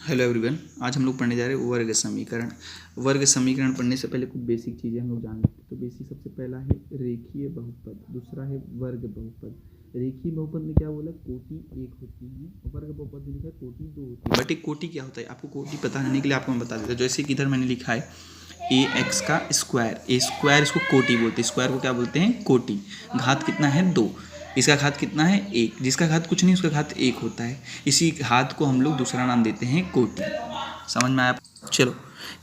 Hello everyone. आज हम लोग पढ़ने जा रहे हैं वर्ग समीकरण। वर्ग समीकरण पढ़ने से पहले कुछ बेसिक चीज़ें हम लोग जान लेते हैं। तो बेसिक सबसे पहला है रेखीय बहुपद, दूसरा है वर्ग बहुपद। रेखीय बहुपद में क्या बोला, कोटि एक होती है, और वर्ग बहुपद में लिखा है कोटि दो होती है। बट एक कोटि क्या होता है, आपको कोटि पता रहने के लिए आपको मैं बता देता हूँ। जैसे कि इधर मैंने लिखा है ए एक्स का स्क्वायर, ए स्क्वायर इसको कोटि बोलते हैं। स्क्वायर को क्या बोलते हैं, कोटि। घात कितना है, दो। इसका घात कितना है, एक। जिसका घात कुछ नहीं उसका घात एक होता है। इसी घात को हम लोग दूसरा नाम देते हैं कोटि। समझ में आया? चलो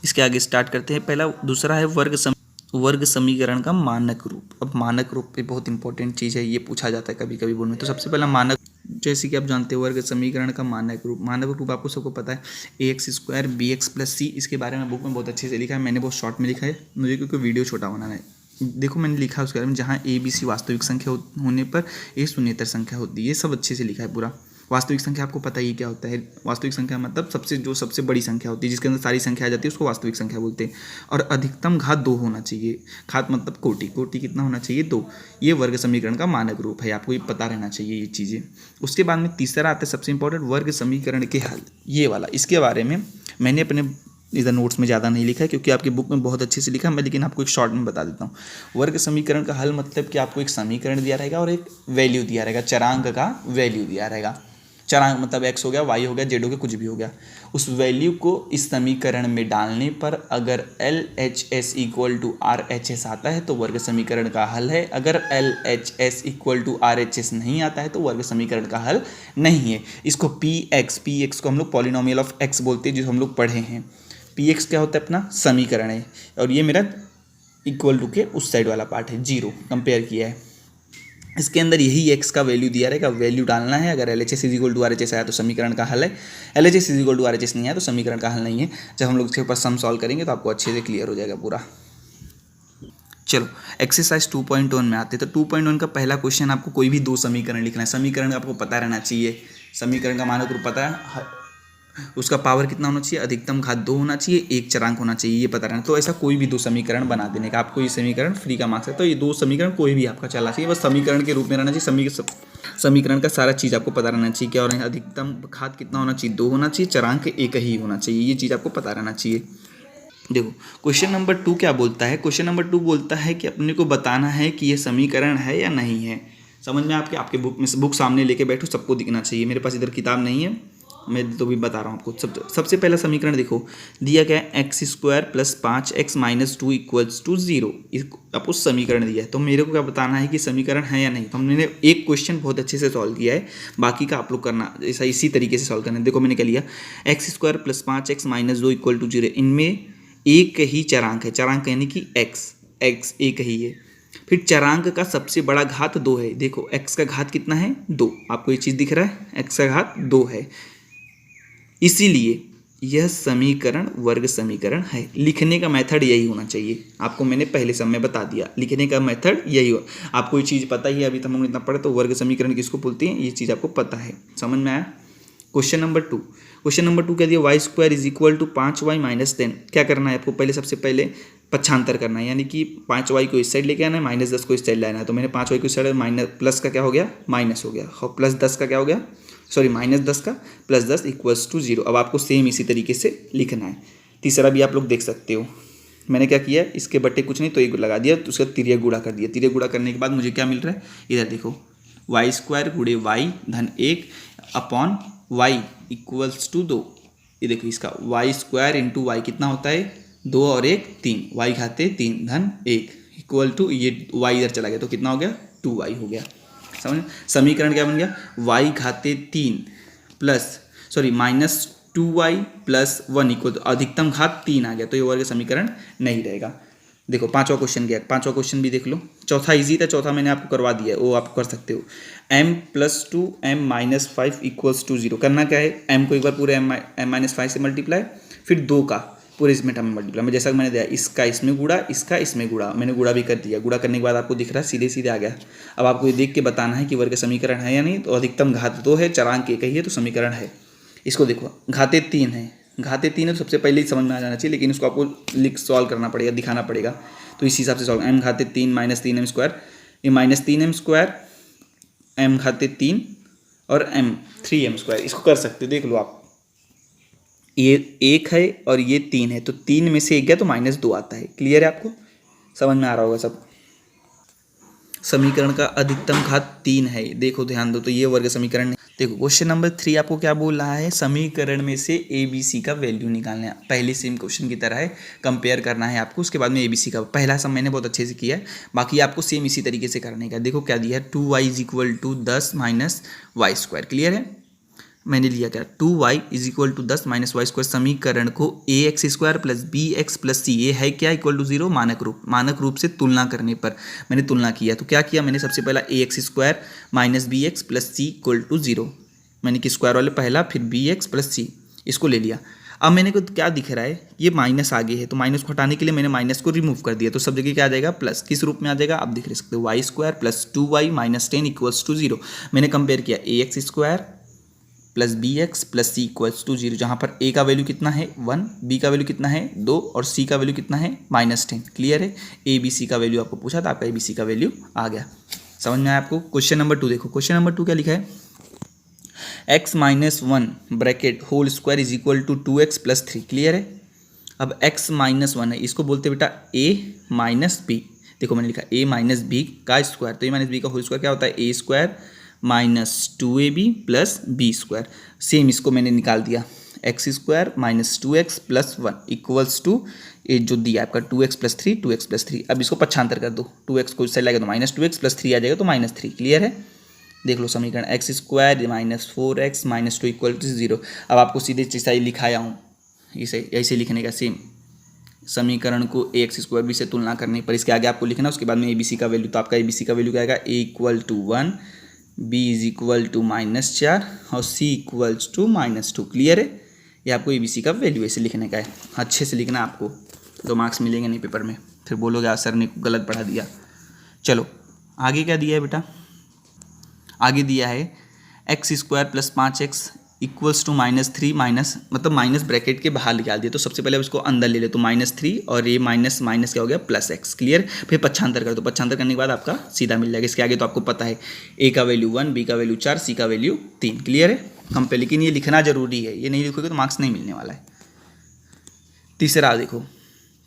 इसके आगे स्टार्ट करते हैं। पहला दूसरा है वर्ग समीकरण का मानक रूप। अब मानक रूप पे बहुत इंपॉर्टेंट चीज़ है, ये पूछा जाता है कभी कभी बोर्ड में। तो सबसे पहला मानक, जैसे कि आप जानते हैं वर्ग समीकरण का मानक रूप। मानक रूप आपको सबको पता है, a x square b x plus c. इसके बारे में बुक में बहुत अच्छे से लिखा है, मैंने बहुत शॉर्ट में लिखा है मुझे, क्योंकि वीडियो छोटा बनाना है। देखो मैंने लिखा है उसके बारे में, जहाँ ए बी सी वास्तविक संख्या होने पर ए शून्येतर संख्या होती है। ये सब अच्छे से लिखा है पूरा। वास्तविक संख्या आपको पता ही क्या होता है। वास्तविक संख्या मतलब सबसे बड़ी संख्या होती है, जिसके अंदर सारी संख्या आ जाती है, उसको वास्तविक संख्या बोलते हैं। और अधिकतम घात दो होना चाहिए। घात मतलब कोटि, कोटि कितना होना चाहिए, दो। ये वर्ग समीकरण का मानक रूप है, आपको ये पता रहना चाहिए ये चीज़ें। उसके बाद में तीसरा आता है सबसे इंपॉर्टेंट, वर्ग समीकरण के हल। ये वाला, इसके बारे में मैंने अपने इधर नोट्स में ज़्यादा नहीं लिखा है, क्योंकि आपकी बुक में बहुत अच्छे से लिखा है मैं, लेकिन आपको एक शॉर्ट में बता देता हूँ। वर्ग समीकरण का हल मतलब कि आपको एक समीकरण दिया रहेगा और एक वैल्यू दिया रहेगा, चरांक का वैल्यू दिया रहेगा। चरांक मतलब एक्स हो गया, वाई हो गया, जेड हो गया, कुछ भी हो गया। उस वैल्यू को इस समीकरण में डालने पर अगर L H S equal to R H S आता है तो वर्ग समीकरण का हल है। अगर L H S equal to R H S नहीं आता है तो वर्ग समीकरण का हल नहीं है। इसको पी एक्स को हम लोग पॉलिनोमियल ऑफ एक्स बोलते हैं, जो हम लोग पढ़े हैं। पी एक्स क्या होता है, अपना समीकरण है। और ये मेरा इक्वल टू के उस साइड वाला पार्ट है, जीरो कंपेयर किया है। इसके अंदर यही एक्स का वैल्यू दिया रहेगा, वैल्यू डालना है। अगर L H S is equal to R H S आया तो समीकरण का हल है, L H S is equal to R H S नहीं आया तो समीकरण का हल नहीं है। जब हम लोग इसके ऊपर सम सॉल्व करेंगे तो आपको अच्छे से क्लियर हो जाएगा पूरा। चलो एक्सरसाइज 2.1 में आते हैं। तो 2.1 का पहला क्वेश्चन, आपको कोई भी दो समीकरण लिखना है। समीकरण आपको पता रहना चाहिए, समीकरण का मानक रूप पता है, उसका पावर कितना होना चाहिए, अधिकतम घात दो होना चाहिए, एक चरांक होना चाहिए, ये पता रहना। तो ऐसा कोई भी दो समीकरण बना देने का, आपको ये समीकरण फ्री का मार्क्स है। तो ये दो समीकरण कोई भी आपका चलना चाहिए, बस समीकरण के रूप में रहना चाहिए। समीकरण का सारा चीज़ आपको पता रहना चाहिए। क्या हो रहा है, अधिकतम घात कितना होना चाहिए, दो होना चाहिए, चरांक एक ही होना चाहिए, ये चीज़ आपको पता रहना चाहिए। देखो क्वेश्चन नंबर 2 क्या बोलता है। क्वेश्चन नंबर 2 बोलता है कि अपने को बताना है कि ये समीकरण है या नहीं है। समझ में आपके आपके बुक सामने लेके बैठो, सबको दिखना चाहिए। मेरे पास इधर किताब नहीं है, मैं तो भी बता रहा हूँ आपको। सबसे पहला समीकरण देखो, दिया गया है x square plus 5x minus 2 equals to 0। आपको समीकरण दिया है, तो मेरे को क्या बताना है कि समीकरण है या नहीं। तो हमने एक क्वेश्चन बहुत अच्छे से सॉल्व किया है, बाकी का आप लोग करना ऐसा इसी तरीके से सॉल्व करना है। देखो मैंने क्या लिया, x square plus 5x minus 2 equal to 0। इनमें एक ही चरांक है, चरांक यानी कि एक्स एक ही है। फिर चरांक का सबसे बड़ा घात दो है। देखो एक्स का घात कितना है, दो। आपको ये चीज़ दिख रहा है, एक्स का घात दो है, इसीलिए यह समीकरण वर्ग समीकरण है। लिखने का मेथड यही होना चाहिए, आपको मैंने पहले समय बता दिया, लिखने का मेथड यही हो। आपको ये चीज़ पता ही है, अभी तक हम इतना पढ़े, तो वर्ग समीकरण किसको बोलते हैं ये चीज़ आपको पता है। समझ में आया? क्वेश्चन नंबर 2, क्वेश्चन नंबर 2 क्या दिया, y square is equal to 5y minus 10। क्या करना है आपको, पहले सबसे पहले पक्षांतर करना है, यानी कि 5y को इस साइड लेके आना है, माइनस 10 को इस साइड लाना है। तो मैंने 5y को इस साइड, माइनस प्लस का क्या हो गया, माइनस हो गया, और प्लस 10 का क्या हो गया, सॉरी माइनस 10 का प्लस 10 इक्वल्स टू 0। अब आपको सेम इसी तरीके से लिखना है। तीसरा भी आप लोग देख सकते हो, मैंने क्या किया, इसके बट्टे कुछ नहीं तो एक लगा दिया, तो उसका तिरिया गुणा कर दिया। तिरिया गुणा करने के बाद मुझे क्या मिल रहा है, इधर देखो, वाई स्क्वायर गुणे वाई धन 1 अपॉन वाई इक्वल्स टू 2। ये देखो इसका वाई स्क्वायर इंटू वाई कितना होता है, 2 और 1 3, वाई घाते 3 धन 1 इक्वल टू, ये वाई इधर चला गया तो कितना हो गया, 2y हो गया। समझ, समीकरण क्या बन गया, वाई घाते 3 plus sorry minus 2y plus 1 equal, अधिकतम घात 3 आ गया, तो ये वर्ग समीकरण नहीं रहेगा। देखो पांचवा क्वेश्चन क्या है, पांचवा क्वेश्चन भी देख लो। चौथा इजी था, चौथा मैंने आपको करवा दिया है, वो आप कर सकते हो। m plus 2 m minus 5 equals to 0। करना क्या है, m को एक बार पूरे m माइनस 5 से मल्टीप्लाई, फिर 2 का पूरे इसमें टर्म मल्टीप्लाई। मैं जैसा मैंने दिया, इसका इसमें गुड़ा, इसका इसमें गुड़ा, मैंने गुड़ा भी कर दिया। गुड़ा करने के बाद आपको दिख रहा है सीधे सीधे आ गया। अब आपको ये देख के बताना है कि वर्ग समीकरण है या नहीं। तो अधिकतम घात 2 है, चरांक एक ही है, तो समीकरण है। इसको देखो घाते 3 है, घाते 3 है तो सबसे पहले ही समझ में आ जाना चाहिए, लेकिन इसको आपको लिख सॉल्व करना पड़ेगा, दिखाना पड़ेगा। तो इस हिसाब से solve, m घाते 3 minus 3m square, ये माइनस 3m स्क्वायर, m घाते 3 और m 3m स्क्वायर, इसको कर सकते हो, देख लो आप। ये 1 है और ये 3 है, तो 3 में से 1 गया तो -2 आता है। क्लियर है आपको, समझ में आ रहा होगा सब। समीकरण का अधिकतम घात 3 है, देखो ध्यान दो, तो ये वर्ग समीकरण है। देखो क्वेश्चन नंबर 3 आपको क्या बोल रहा है, समीकरण में से ए बी सी का वैल्यू निकालना है। पहले सेम क्वेश्चन की तरह है, कंपेयर करना है आपको, उसके बाद में ए बी सी का। पहला सब मैंने बहुत अच्छे से किया है, बाकी आपको सेम इसी तरीके से करने का। देखो क्या दिया है, 2y = 10 - y²। क्लियर है, मैंने लिया क्या, 2y = 10 - y²। समीकरण को ax² + bx + c, ये है क्या, =0, मानक रूप से तुलना करने पर मैंने तुलना किया। तो क्या किया मैंने, सबसे पहला ax² - bx + c = 0, मैंने कि स्क्वायर वाले पहला, फिर bx + c इसको ले लिया। अब मैंने को क्या दिख रहा है, ये माइनस आगे है, तो माइनस को हटाने के लिए मैंने माइनस को रिमूव कर दिया, तो सब जगह क्या आ जाएगा, प्लस। किस रूप में आ जाएगा, आप देख सकते हो, y² + 2y - 10 = 0। मैंने कंपेयर किया ax² + bx + c = 0, जहाँ पर a का वैल्यू कितना है 1, b का वैल्यू कितना है 2 और c का वैल्यू कितना है -10। क्लियर है, a b c का वैल्यू आपको पूछा था, आपका a b c का वैल्यू आ गया। समझ में आया आपको। क्वेश्चन नंबर 2 देखो, क्वेश्चन नंबर 2 क्या लिखा है, x - 1 bracket whole square is equal to 2x + 3। Clear है, अब x - 1 है, इसको बोलते हैं बेटा a - b। देखो मैंने लिखा a - b का स्क्वायर, तो a - b का होल स्क्वायर क्या होता है, a² - 2ab + b²। सेम इसको मैंने निकाल दिया, x² - 2x + 1 = ये जो दिया आपका 2x + 3, 2x + 3। अब इसको पक्षांतर कर दो, 2x को इससे लगेगा तो -2x + 3 आ जाएगा, तो -3। क्लियर है, देख लो समीकरण, x² - 4x - 2 = 0। अब आपको सीधे चीज़ लिखाया हूँ, इसे ऐसे लिखने का, सेम समीकरण को ax² b से तुलना करने पर इसके आगे आपको लिखना, उसके बाद में ए बी सी का वैल्यू। तो आपका ए बी सी का वैल्यू क्या आएगा, a = 1, b = -4 और c = -2। क्लियर है, ये आपको ए बी सी का वैल्यू ऐसे लिखने का है। अच्छे से लिखना आपको, तो मार्क्स मिलेंगे नहीं पेपर में, फिर बोलोगे सर ने गलत पढ़ा दिया। चलो आगे क्या दिया है बेटा, आगे दिया है x² + 5x = -3 मतलब माइनस ब्रैकेट के बाहर निकाल दिया, तो सबसे पहले उसको अंदर ले ले, तो -3 और ये माइनस माइनस क्या हो गया, +x। क्लियर, फिर पक्षांतर कर दो, पक्षांतर करने के बाद आपका सीधा मिल जाएगा। इसके आगे तो आपको पता है, a का वैल्यू 1, b का वैल्यू 4, c का वैल्यू 3। क्लियर है, कंपेयर, लेकिन ये लिखना जरूरी है, ये नहीं लिखोगे तो मार्क्स नहीं मिलने वाला है। तीसरा देखो,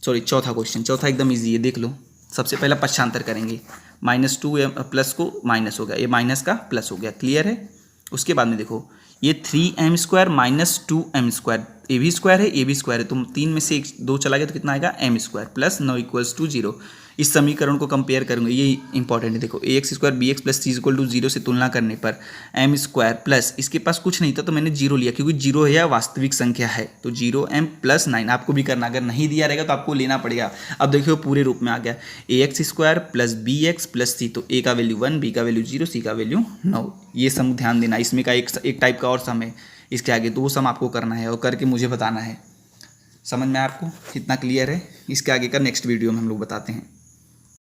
सॉरी चौथा क्वेश्चन, चौथा एकदम ईजी है, देख लो। सबसे पहला पक्षांतर करेंगे, -2 प्लस को माइनस हो गया, ये माइनस का प्लस हो गया। क्लियर है, उसके बाद में देखो ये 3m² - 2m², ये भी स्क्वायर है, ये भी स्क्वायर है, तो 3 में से 2 चला गया तो कितना आएगा, m² + 9 = 0। इस समीकरण को कंपेयर करूंगे, ये इंपॉर्टेंट है। देखो ax² bx + c = 0 से तुलना करने पर m² प्लस, इसके पास कुछ नहीं था तो मैंने 0 लिया, क्योंकि 0 है या वास्तविक संख्या है, तो 0m + 9 आपको भी करना, अगर नहीं दिया रहेगा तो आपको लेना पड़ेगा। अब देखियो पूरे रूप में आ गया, ax² + bx + c, तो a का वैल्यू 1, b का वैल्यू 0, c का वैल्यू 9। ये सम ध्यान देना, इसमें का एक टाइप का और सम है, इसके आगे 2 सम आपको करना है और करके मुझे बताना है। समझ में आपको इतना क्लियर है, इसके आगे का नेक्स्ट वीडियो में हम लोग बताते हैं।